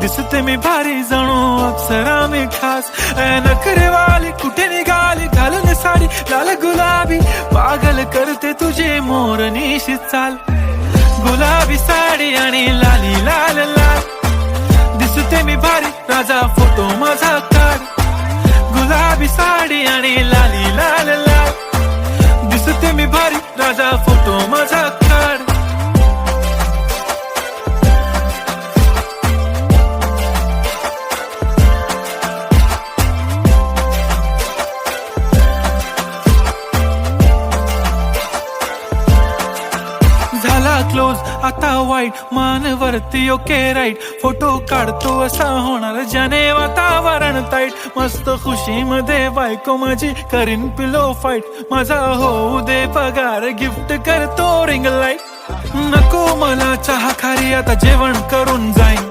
दिसते मी भारी जणू अप्सरा मी खास नखरेवाली कुठे निघाली घालून साडी लाल गुलाबी पागल करते तुझे मोरनीशी चाल गुलाबी साडी आणि लाली लाल लाल दिसते मी भारी राजा फोटो माझा काढ गुलाबी साडी आणि लाली लाल लाल दिसते मी भारी राजा फोटो माझा काढ झाला क्लोज आता वाईट मानवरती ओके राईट फोटो काढतो असा होणार ज्याने वातावरण ताईट मस्त खुशी मध्ये बायको माझी करीन पिलो फाईट माझा होऊ दे पगार गिफ्ट करतो रिंग लाईट नको मला चहा खारी आता जेवण करून जाईन